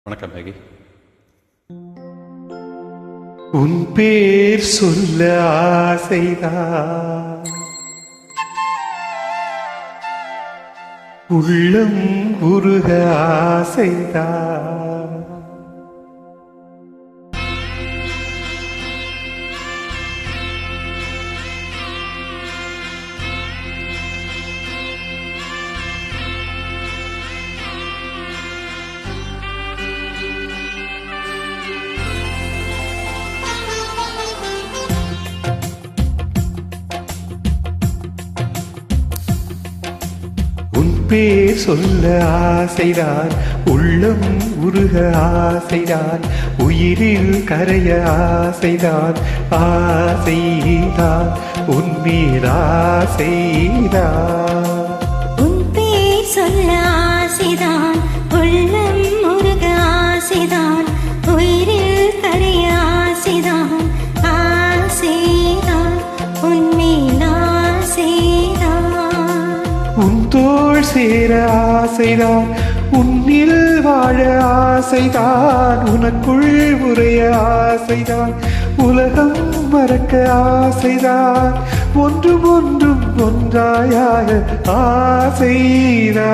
வணக்கம் மேகி. உன் பேர் சொல்ல ஆசைதான், உள்ளம் உருக ஆசைதான். உன் பேர் சொல்ல ஆசைதான், உள்ளம் உருக ஆசைதான், உயிரில் கரைய ஆசைதான். ஆசைதான் உன் மீது ஆசைதான். உன் பேர் சொல்ல ஆசைதான், உள்ளம் உருக ஆசைதான், உயிரில் கரைய ஆசைதான். ஆசைதான் உன் மீது ஆசைதான். உன் தோள் சேர ஆசைதான், உன்னில் வாழ ஆசைதான், உனக்குள் உரைய ஆசைதான், உலகம் மறக்க ஆசைதான், ஒன்றும் ஒன்றும் ஒன்றாயாக ஆசைதான்.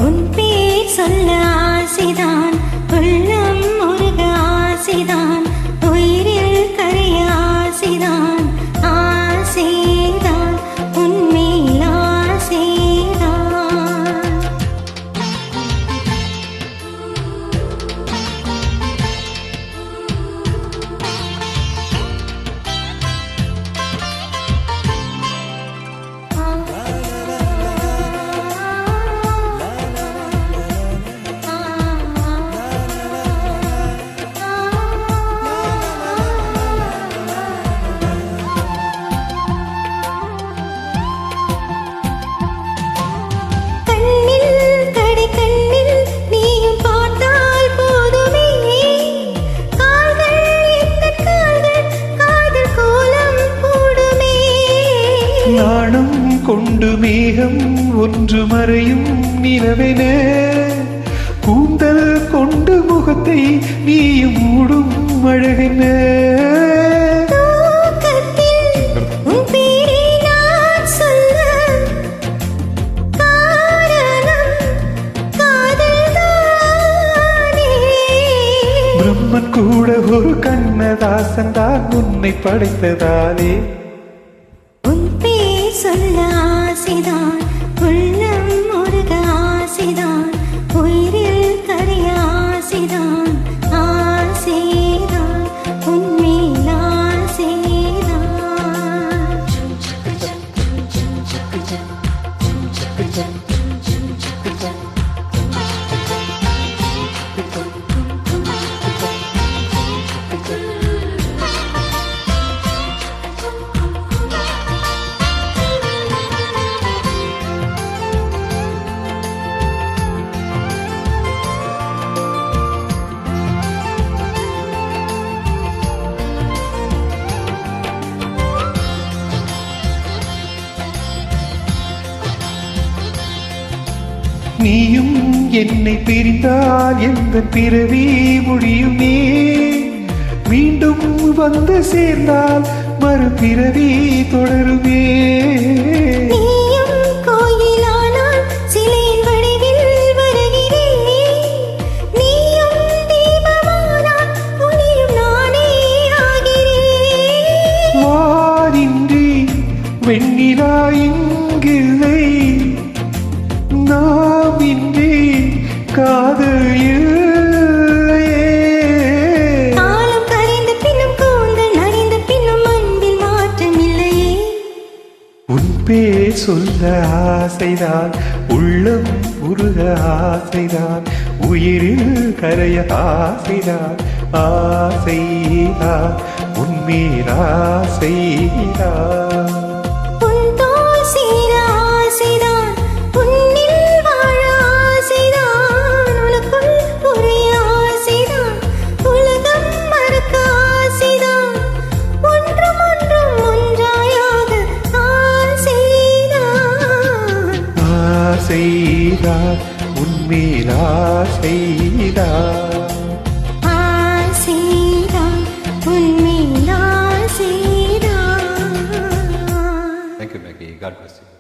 உன் பேர் சொல்ல ஆசைதான், உள்ளம் உருக ஆசைதான், உயிரில் கரைய ஆசைதான். ஆசைதான் உன் மேல் ஆசைதான். நாணம் கொண்டு மேகம் ஒன்று மறையும் நிலவென, கூந்தல் கொண்டு முகத்தை நீயும் மூடும் அழகென. பிரம்மன் கூட ஒரு கண்ணதாசன் தான் உன்னை படைத்ததாலே. சொல்ல ஆசைதான், உள்ளம் உருக ஆசைதான், உயிரில் கரைய ஆசைதான். ஆசைதான் உன் மேல் ஆசைதான். நீயும் என்னை பிரிந்தால் எந்த பிறவி முடியுமே, மீண்டும் வந்து சேர்ந்தால் மறுபிறவி தொடருமே. வானின்றி வெண்ணிலா இங்கில்லை, நாம் இன்றி காதல் இல்லையே. காலம் கரைந்த பின்னும் கூந்தல் நரைந்த பின்னும் அன்பில் மாற்றம் இல்லையே. உன் பேர் சொல்ல ஆசைதான், உள்ளம் உருக ஆசைதான், உயிரில் கரைய ஆசைதான். ஆசைதான் உன் மீது ஆசைதான். ஆசைதான் உன்மேல் ஆசைதான். God bless you.